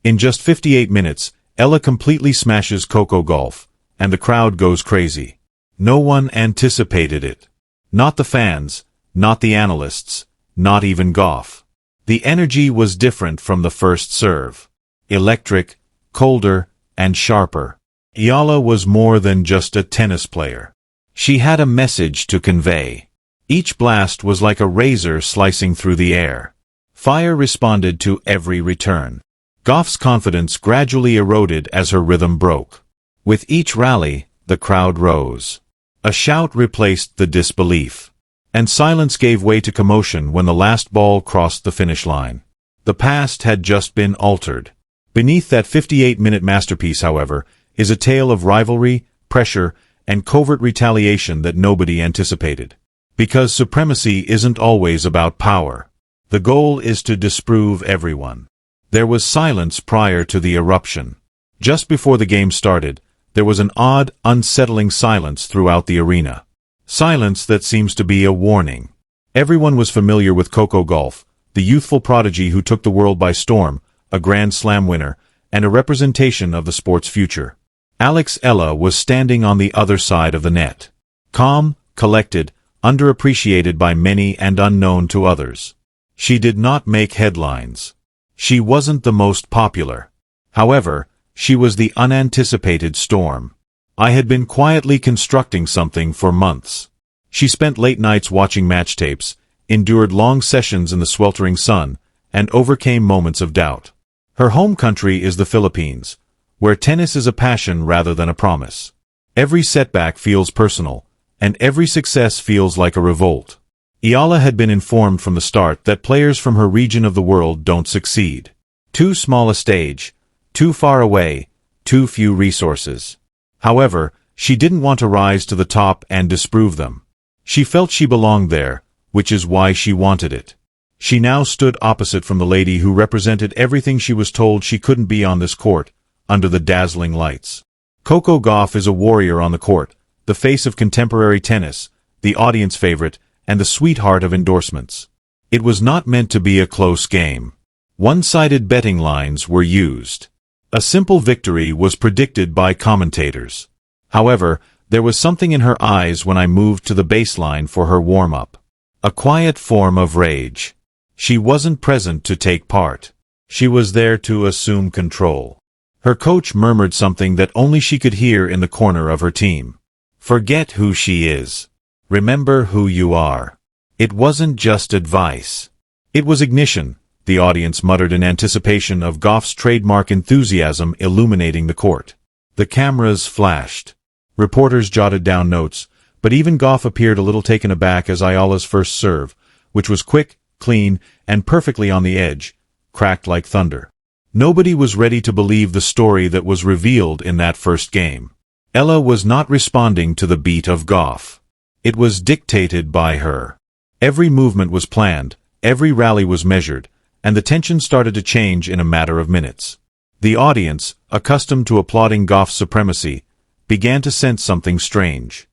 In just 58 minutes, Eala completely smashes Coco Gauff, and the crowd goes crazy. No one anticipated it. Not the fans, not the analysts, not even Gauff. The energy was different from the first serve. Electric, colder, and sharper. Eala was more than just a tennis player. She had a message to convey. Each blast was like a razor slicing through the air. Fire responded to every return. Gauff's confidence gradually eroded as her rhythm broke. With each rally, the crowd rose. A shout replaced the disbelief. And silence gave way to commotion when the last ball crossed the finish line. The past had just been altered. Beneath that 58-minute masterpiece, however, is a tale of rivalry, pressure, and covert retaliation that nobody anticipated. Because supremacy isn't always about power. The goal is to disprove everyone. There was silence prior to the eruption. Just before the game started, there was an odd, unsettling silence throughout the arena. Silence that seems to be a warning. Everyone was familiar with Coco Gauff, the youthful prodigy who took the world by storm, a Grand Slam winner, and a representation of the sport's future. Alex Eala was standing on the other side of the net. Calm, collected, underappreciated by many and unknown to others. She did not make headlines. She wasn't the most popular. However, she was the unanticipated storm. I had been quietly constructing something for months. She spent late nights watching match tapes, endured long sessions in the sweltering sun, and overcame moments of doubt. Her home country is the Philippines, where tennis is a passion rather than a promise. Every setback feels personal, and every success feels like a revolt. Eala had been informed from the start that players from her region of the world don't succeed. Too small a stage, too far away, too few resources. However, she didn't want to rise to the top and disprove them. She felt she belonged there, which is why she wanted it. She now stood opposite from the lady who represented everything she was told she couldn't be on this court, under the dazzling lights. Coco Gauff is a warrior on the court, the face of contemporary tennis, the audience favorite, and the sweetheart of endorsements. It was not meant to be a close game. One-sided betting lines were used. A simple victory was predicted by commentators. However, there was something in her eyes when I moved to the baseline for her warm-up. A quiet form of rage. She wasn't present to take part. She was there to assume control. Her coach murmured something that only she could hear in the corner of her team. Forget who she is. Remember who you are. It wasn't just advice. It was ignition, the audience muttered in anticipation of Gauff's trademark enthusiasm illuminating the court. The cameras flashed. Reporters jotted down notes, but even Gauff appeared a little taken aback as Eala's first serve, which was quick, clean, and perfectly on the edge, cracked like thunder. Nobody was ready to believe the story that was revealed in that first game. Eala was not responding to the beat of Gauff. It was dictated by her. Every movement was planned, every rally was measured, and the tension started to change in a matter of minutes. The audience, accustomed to applauding Gauff's supremacy, began to sense something strange.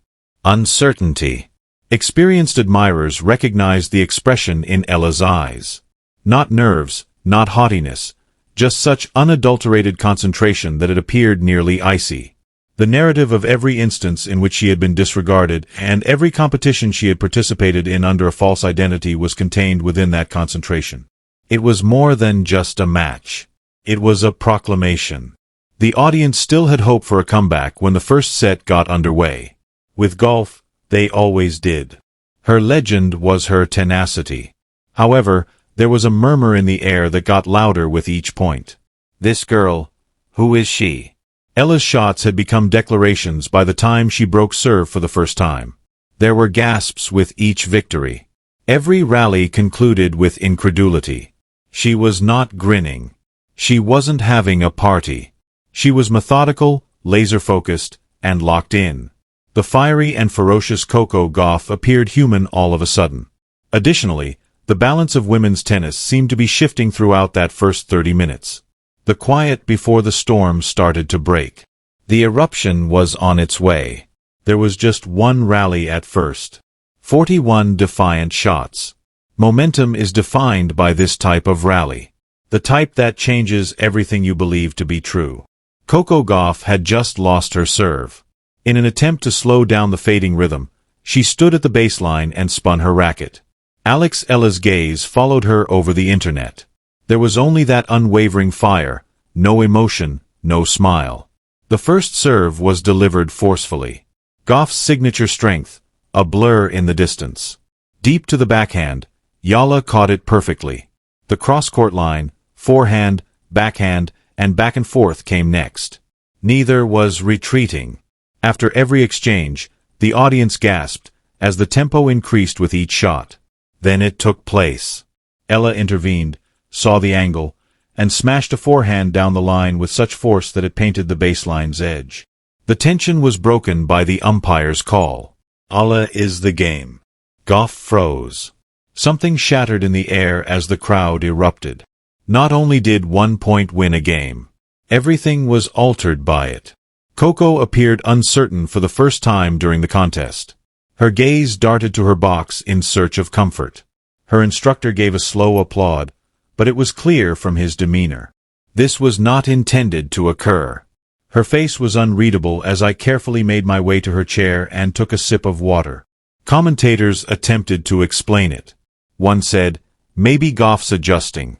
Uncertainty. Experienced admirers recognized the expression in Eala's eyes. Not nerves, not haughtiness, just such unadulterated concentration that it appeared nearly icy. The narrative of every instance in which she had been disregarded and every competition she had participated in under a false identity was contained within that concentration. It was more than just a match. It was a proclamation. The audience still had hope for a comeback when the first set got underway. With Gauff, they always did. Her legend was her tenacity. However, there was a murmur in the air that got louder with each point. This girl, who is she? Eala's shots had become declarations by the time she broke serve for the first time. There were gasps with each victory. Every rally concluded with incredulity. She was not grinning. She wasn't having a party. She was methodical, laser-focused, and locked in. The fiery and ferocious Coco Gauff appeared human all of a sudden. Additionally, the balance of women's tennis seemed to be shifting throughout that first 30 minutes. The quiet before the storm started to break. The eruption was on its way. There was just one rally at first. 41 defiant shots. Momentum is defined by this type of rally. The type that changes everything you believe to be true. Coco Gauff had just lost her serve. In an attempt to slow down the fading rhythm, she stood at the baseline and spun her racket. Alex Eala's gaze followed her over the internet. There was only that unwavering fire, no emotion, no smile. The first serve was delivered forcefully. Gauff's signature strength, a blur in the distance. Deep to the backhand, Eala caught it perfectly. The cross-court line, forehand, backhand, and back and forth came next. Neither was retreating. After every exchange, the audience gasped, as the tempo increased with each shot. Then it took place. Eala intervened, saw the angle, and smashed a forehand down the line with such force that it painted the baseline's edge. The tension was broken by the umpire's call. Allah is the game. Gauff froze. Something shattered in the air as the crowd erupted. Not only did 1 point win a game, everything was altered by it. Coco appeared uncertain for the first time during the contest. Her gaze darted to her box in search of comfort. Her instructor gave a slow applaud, but it was clear from his demeanor. This was not intended to occur. Her face was unreadable as I carefully made my way to her chair and took a sip of water. Commentators attempted to explain it. One said, "Maybe Gauff's adjusting.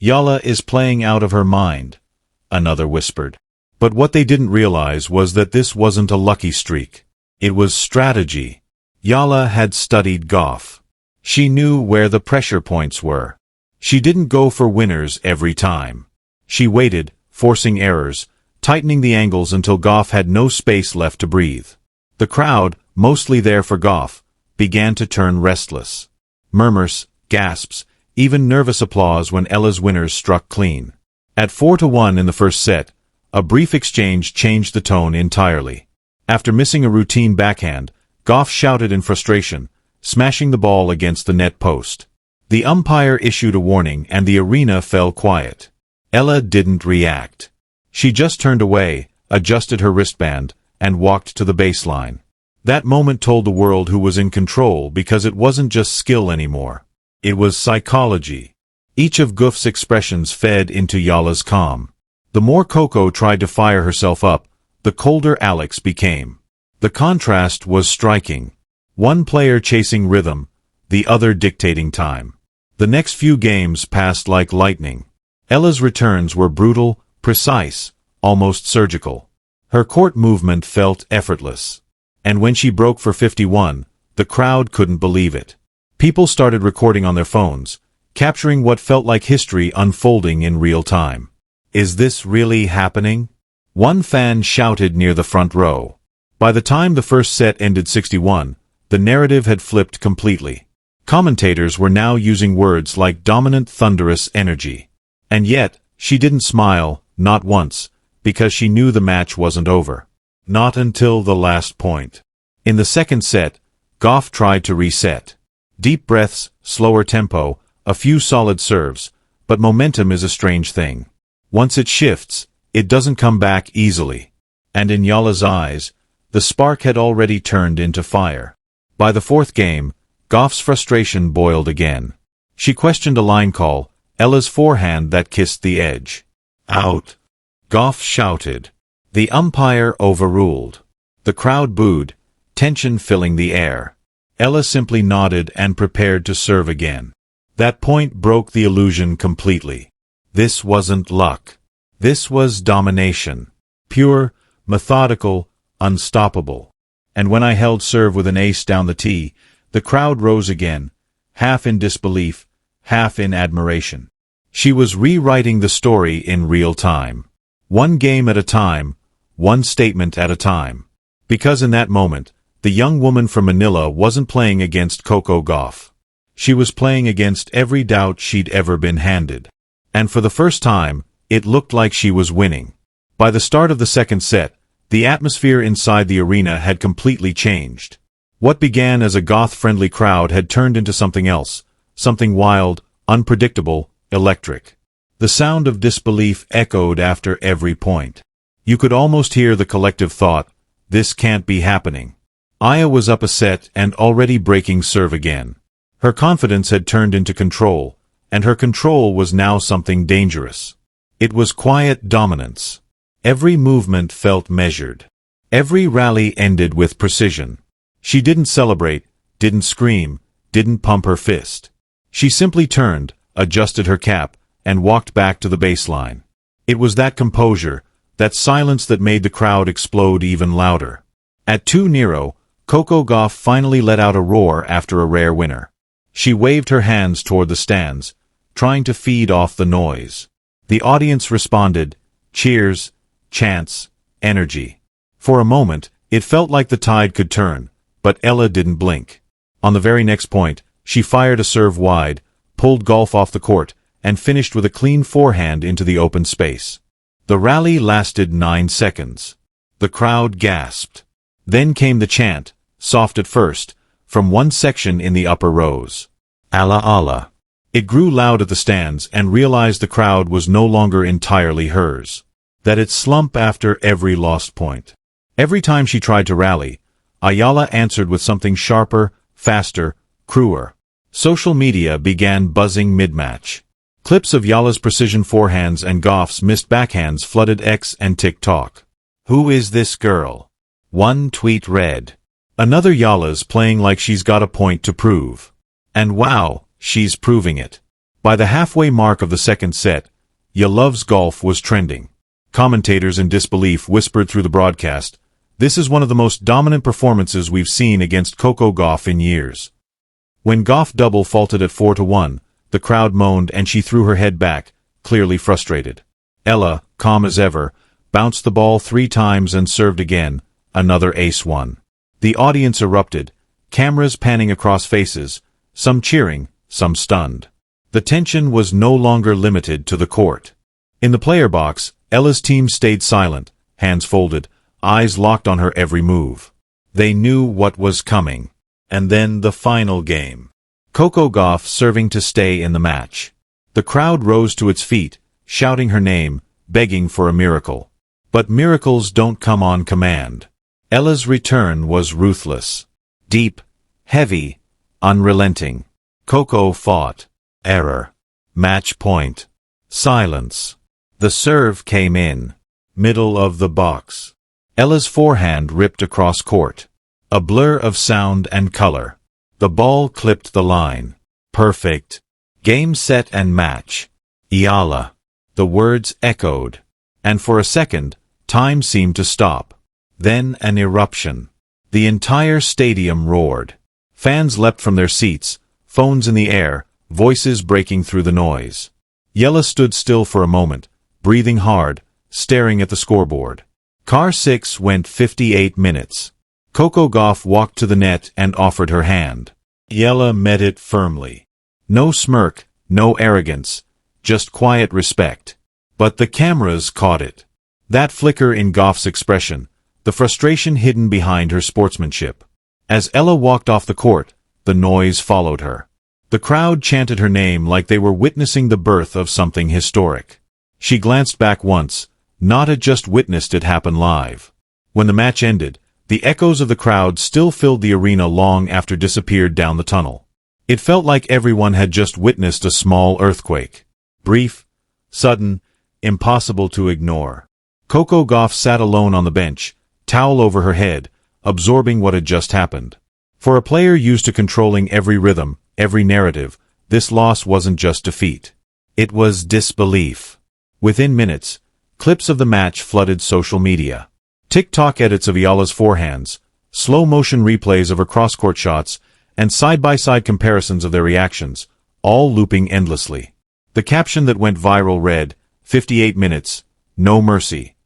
Eala is playing out of her mind," another whispered. But what they didn't realize was that this wasn't a lucky streak. It was strategy. Eala had studied Gauff. She knew where the pressure points were. She didn't go for winners every time. She waited, forcing errors, tightening the angles until Gauff had no space left to breathe. The crowd, mostly there for Gauff, began to turn restless. Murmurs, gasps, even nervous applause when Eala's winners struck clean. At 4-1 in the first set, a brief exchange changed the tone entirely. After missing a routine backhand, Gauff shouted in frustration, smashing the ball against the net post. The umpire issued a warning and the arena fell quiet. Eala didn't react. She just turned away, adjusted her wristband, and walked to the baseline. That moment told the world who was in control because it wasn't just skill anymore. It was psychology. Each of Gauff's expressions fed into Eala's calm. The more Coco tried to fire herself up, the colder Alex became. The contrast was striking. One player chasing rhythm, the other dictating time. The next few games passed like lightning. Eala's returns were brutal, precise, almost surgical. Her court movement felt effortless. And when she broke for 51, the crowd couldn't believe it. People started recording on their phones, capturing what felt like history unfolding in real time. "Is this really happening?" One fan shouted near the front row. By the time the first set ended 61, the narrative had flipped completely. Commentators were now using words like dominant thunderous energy. And yet, she didn't smile, not once, because she knew the match wasn't over. Not until the last point. In the second set, Gauff tried to reset. Deep breaths, slower tempo, a few solid serves, but momentum is a strange thing. Once it shifts, it doesn't come back easily. And in Eala's eyes, the spark had already turned into fire. By the fourth game, Gauff's frustration boiled again. She questioned a line call, Eala's forehand that kissed the edge. "Out!" Gauff shouted. The umpire overruled. The crowd booed, tension filling the air. Eala simply nodded and prepared to serve again. That point broke the illusion completely. This wasn't luck. This was domination. Pure, methodical, unstoppable. And when I held serve with an ace down the tee, the crowd rose again, half in disbelief, half in admiration. She was rewriting the story in real time. One game at a time, one statement at a time. Because in that moment, the young woman from Manila wasn't playing against Coco Gauff. She was playing against every doubt she'd ever been handed. And for the first time, it looked like she was winning. By the start of the second set, the atmosphere inside the arena had completely changed. What began as a Gauff-friendly crowd had turned into something else, something wild, unpredictable, electric. The sound of disbelief echoed after every point. You could almost hear the collective thought, "This can't be happening." Aya was up a set and already breaking serve again. Her confidence had turned into control, and her control was now something dangerous. It was quiet dominance. Every movement felt measured. Every rally ended with precision. She didn't celebrate, didn't scream, didn't pump her fist. She simply turned, adjusted her cap, and walked back to the baseline. It was that composure, that silence that made the crowd explode even louder. At 2-0, Coco Gauff finally let out a roar after a rare winner. She waved her hands toward the stands, trying to feed off the noise. The audience responded, cheers, chants, energy. For a moment, it felt like the tide could turn, but Eala didn't blink. On the very next point, she fired a serve wide, pulled Gauff off the court, and finished with a clean forehand into the open space. The rally lasted 9 seconds. The crowd gasped. Then came the chant, soft at first, from one section in the upper rows. Ala ala. It grew loud at the stands and realized the crowd was no longer entirely hers. That it slump after every lost point. Every time she tried to rally, Eala answered with something sharper, faster, crueler. Social media began buzzing mid-match. Clips of Eala's precision forehands and Gauff's missed backhands flooded X and TikTok. Who is this girl? One tweet read. Another Eala's playing like she's got a point to prove. And wow, she's proving it. By the halfway mark of the second set, Eala's Gauff was trending. Commentators in disbelief whispered through the broadcast, "This is one of the most dominant performances we've seen against Coco Gauff in years." When Gauff double faulted at 4-1, the crowd moaned and she threw her head back, clearly frustrated. Eala, calm as ever, bounced the ball 3 times and served again, another ace-1. The audience erupted, cameras panning across faces, some cheering, some stunned. The tension was no longer limited to the court. In the player box, Eala's team stayed silent, hands folded, eyes locked on her every move. They knew what was coming. And then the final game. Coco Gauff serving to stay in the match. The crowd rose to its feet, shouting her name, begging for a miracle. But miracles don't come on command. Eala's return was ruthless. Deep, heavy, unrelenting. Coco fought. Error. Match point. Silence. The serve came in. Middle of the box. Eala's forehand ripped across court. A blur of sound and color. The ball clipped the line. Perfect. Game, set, and match. Eala. The words echoed. And for a second, time seemed to stop. Then an eruption. The entire stadium roared. Fans leapt from their seats, phones in the air, voices breaking through the noise. Eala stood still for a moment, breathing hard, staring at the scoreboard. Car 6 went 58 minutes. Coco Gauff walked to the net and offered her hand. Eala met it firmly. No smirk, no arrogance, just quiet respect. But the cameras caught it. That flicker in Gauff's expression, the frustration hidden behind her sportsmanship. As Eala walked off the court, the noise followed her. The crowd chanted her name like they were witnessing the birth of something historic. She glanced back once, not had just witnessed it happen live. When the match ended, the echoes of the crowd still filled the arena long after disappeared down the tunnel. It felt like everyone had just witnessed a small earthquake. Brief, sudden, impossible to ignore. Coco Gauff sat alone on the bench, towel over her head, absorbing what had just happened. For a player used to controlling every rhythm, every narrative, this loss wasn't just defeat. It was disbelief. Within minutes, clips of the match flooded social media. TikTok edits of Eala's forehands, slow-motion replays of her cross-court shots, and side-by-side comparisons of their reactions, all looping endlessly. The caption that went viral read, 58 minutes, no mercy.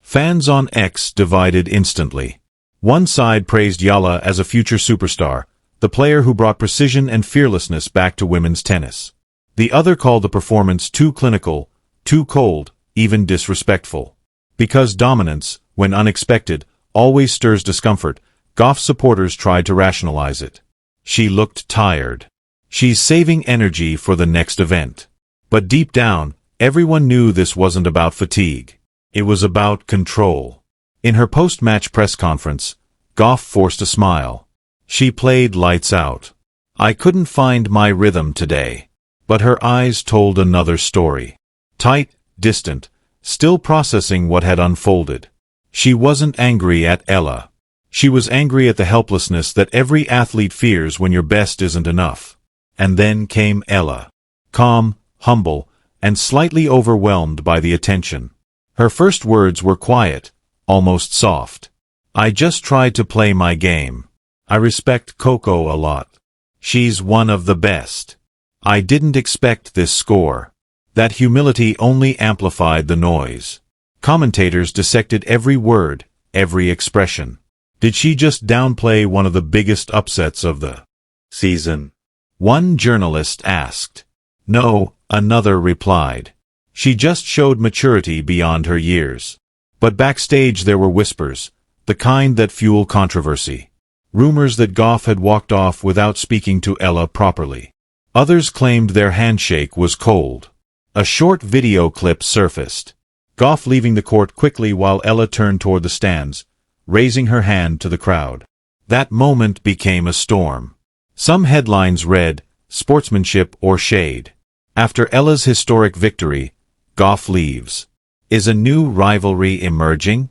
Fans on X divided instantly. One side praised Eala as a future superstar, the player who brought precision and fearlessness back to women's tennis. The other called the performance too clinical, too cold, even disrespectful. Because dominance, when unexpected, always stirs discomfort, Gauff's supporters tried to rationalize it. She looked tired. She's saving energy for the next event. But deep down, everyone knew this wasn't about fatigue. It was about control. In her post-match press conference, Gauff forced a smile. She played lights out. I couldn't find my rhythm today. But her eyes told another story. Tight, distant, still processing what had unfolded. She wasn't angry at Eala. She was angry at the helplessness that every athlete fears when your best isn't enough. And then came Eala. Calm, humble, and slightly overwhelmed by the attention. Her first words were quiet, almost soft. "I just tried to play my game. I respect Coco a lot. She's one of the best. I didn't expect this score." That humility only amplified the noise. Commentators dissected every word, every expression. Did she just downplay one of the biggest upsets of the season? One journalist asked. No, another replied. She just showed maturity beyond her years. But backstage there were whispers, the kind that fuel controversy. Rumors that Gauff had walked off without speaking to Eala properly. Others claimed their handshake was cold. A short video clip surfaced. Gauff leaving the court quickly while Eala turned toward the stands, raising her hand to the crowd. That moment became a storm. Some headlines read, "Sportsmanship or Shade." After Ella's historic victory, Gauff leaves. Is a new rivalry emerging?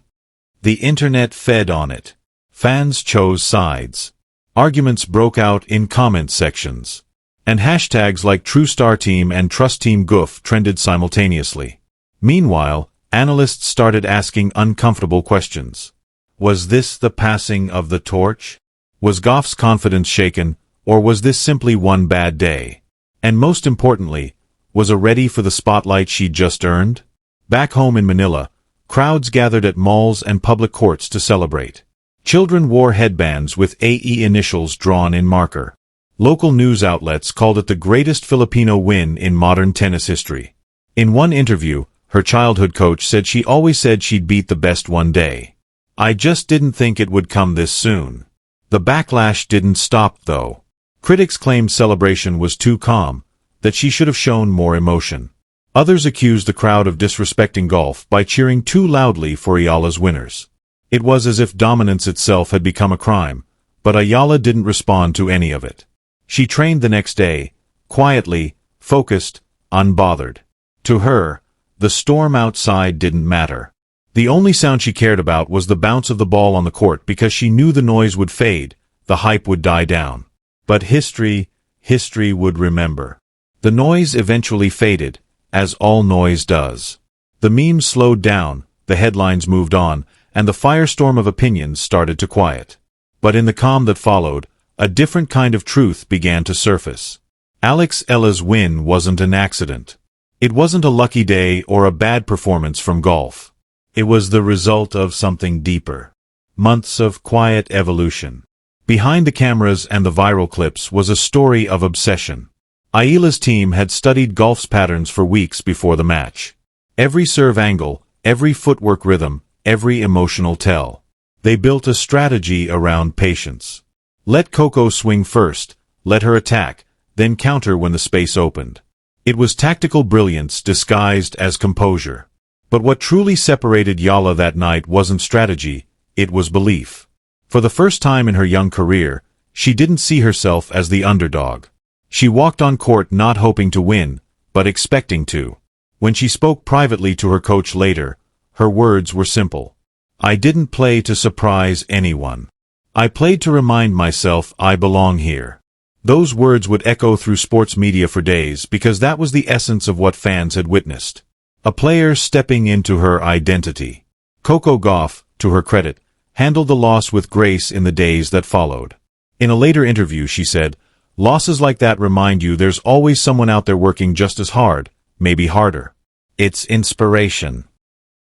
The internet fed on it. Fans chose sides. Arguments broke out in comment sections. And hashtags like TrueStarTeam and TrustTeamGauff trended simultaneously. Meanwhile, analysts started asking uncomfortable questions. Was this the passing of the torch? Was Gauff's confidence shaken, or was this simply one bad day? And most importantly, was Eala ready for the spotlight she'd just earned? Back home in Manila, crowds gathered at malls and public courts to celebrate. Children wore headbands with AE initials drawn in marker. Local news outlets called it the greatest Filipino win in modern tennis history. In one interview, her childhood coach said she always said she'd beat the best one day. "I just didn't think it would come this soon." The backlash didn't stop, though. Critics claimed celebration was too calm, that she should have shown more emotion. Others accused the crowd of disrespecting Gauff by cheering too loudly for Eala's winners. It was as if dominance itself had become a crime, but Eala didn't respond to any of it. She trained the next day, quietly, focused, unbothered. To her, the storm outside didn't matter. The only sound she cared about was the bounce of the ball on the court because she knew the noise would fade, the hype would die down. But history would remember. The noise eventually faded, as all noise does. The memes slowed down, the headlines moved on, and the firestorm of opinions started to quiet. But in the calm that followed, a different kind of truth began to surface. Alex Eala's win wasn't an accident. It wasn't a lucky day or a bad performance from Gauff. It was the result of something deeper. Months of quiet evolution. Behind the cameras and the viral clips was a story of obsession. Eala's team had studied Gauff's patterns for weeks before the match. Every serve angle, every footwork rhythm, every emotional tell. They built a strategy around patience. Let Coco swing first, let her attack, then counter when the space opened. It was tactical brilliance disguised as composure. But what truly separated Eala that night wasn't strategy, it was belief. For the first time in her young career, she didn't see herself as the underdog. She walked on court not hoping to win, but expecting to. When she spoke privately to her coach later, her words were simple. "I didn't play to surprise anyone. I played to remind myself I belong here." Those words would echo through sports media for days because that was the essence of what fans had witnessed. A player stepping into her identity. Coco Gauff, to her credit, handled the loss with grace in the days that followed. In a later interview she said, "Losses like that remind you there's always someone out there working just as hard, maybe harder. It's inspiration."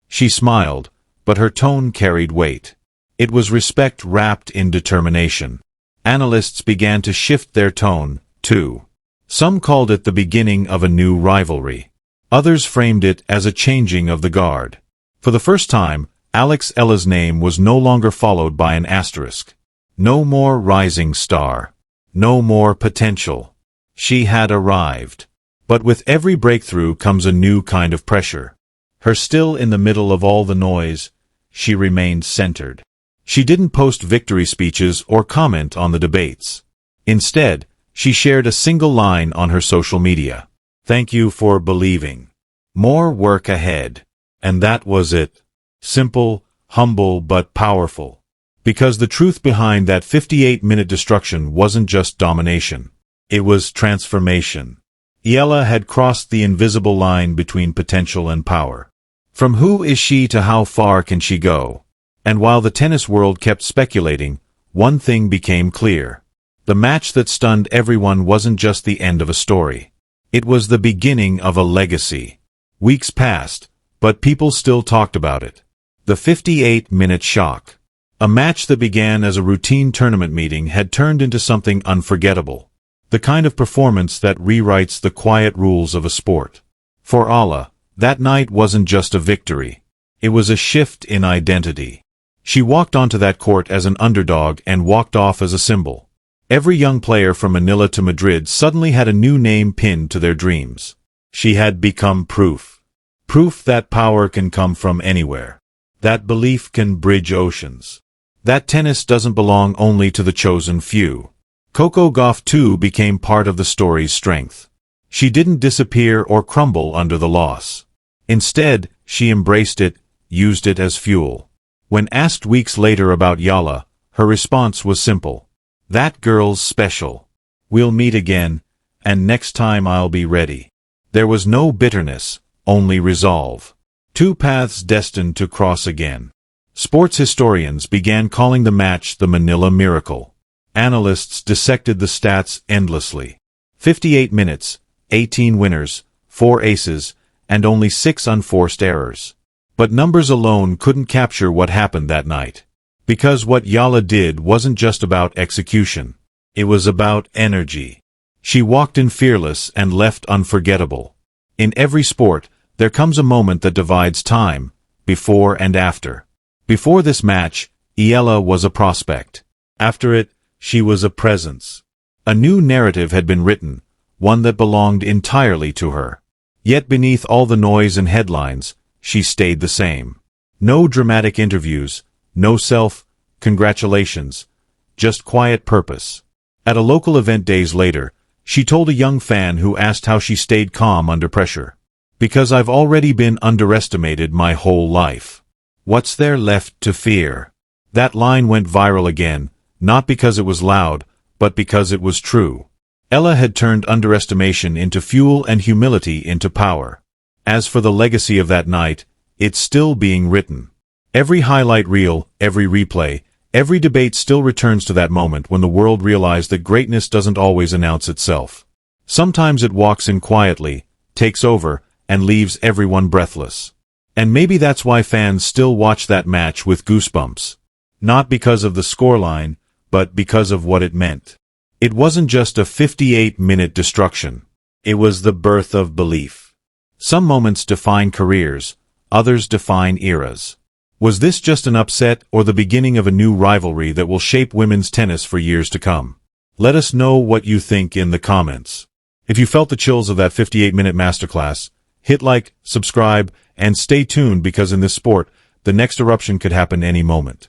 She smiled, but her tone carried weight. It was respect wrapped in determination. Analysts began to shift their tone, too. Some called it the beginning of a new rivalry. Others framed it as a changing of the guard. For the first time, Alex Eala's name was no longer followed by an asterisk. No more rising star. No more potential. She had arrived. But with every breakthrough comes a new kind of pressure. Her still in the middle of all the noise, she remained centered. She didn't post victory speeches or comment on the debates. Instead, she shared a single line on her social media. Thank you for believing. More work ahead. And that was it. Simple, humble, but powerful. Because the truth behind that 58-minute destruction wasn't just domination. It was transformation. Eala had crossed the invisible line between potential and power. From who is she to how far can she go? And while the tennis world kept speculating, one thing became clear. The match that stunned everyone wasn't just the end of a story. It was the beginning of a legacy. Weeks passed, but people still talked about it. The 58-minute shock. A match that began as a routine tournament meeting had turned into something unforgettable. The kind of performance that rewrites the quiet rules of a sport. For Eala, that night wasn't just a victory. It was a shift in identity. She walked onto that court as an underdog and walked off as a symbol. Every young player from Manila to Madrid suddenly had a new name pinned to their dreams. She had become proof. Proof that power can come from anywhere. That belief can bridge oceans. That tennis doesn't belong only to the chosen few. Coco Gauff too became part of the story's strength. She didn't disappear or crumble under the loss. Instead, she embraced it, used it as fuel. When asked weeks later about Eala, her response was simple. That girl's special. We'll meet again, and next time I'll be ready. There was no bitterness, only resolve. Two paths destined to cross again. Sports historians began calling the match the Manila Miracle. Analysts dissected the stats endlessly. 58 minutes, 18 winners, 4 aces, and only 6 unforced errors. But numbers alone couldn't capture what happened that night. Because what Eala did wasn't just about execution. It was about energy. She walked in fearless and left unforgettable. In every sport, there comes a moment that divides time, before and after. Before this match, Eala was a prospect. After it, she was a presence. A new narrative had been written, one that belonged entirely to her. Yet beneath all the noise and headlines, she stayed the same. No dramatic interviews, no self-congratulations, just quiet purpose. At a local event days later, she told a young fan who asked how she stayed calm under pressure. Because I've already been underestimated my whole life. What's there left to fear? That line went viral again, not because it was loud, but because it was true. Eala had turned underestimation into fuel and humility into power. As for the legacy of that night, it's still being written. Every highlight reel, every replay, every debate still returns to that moment when the world realized that greatness doesn't always announce itself. Sometimes it walks in quietly, takes over, and leaves everyone breathless. And maybe that's why fans still watch that match with goosebumps. Not because of the scoreline, but because of what it meant. It wasn't just a 58-minute destruction. It was the birth of belief. Some moments define careers, others define eras. Was this just an upset or the beginning of a new rivalry that will shape women's tennis for years to come? Let us know what you think in the comments. If you felt the chills of that 58-minute masterclass, hit like, subscribe, and stay tuned because in this sport, the next eruption could happen any moment.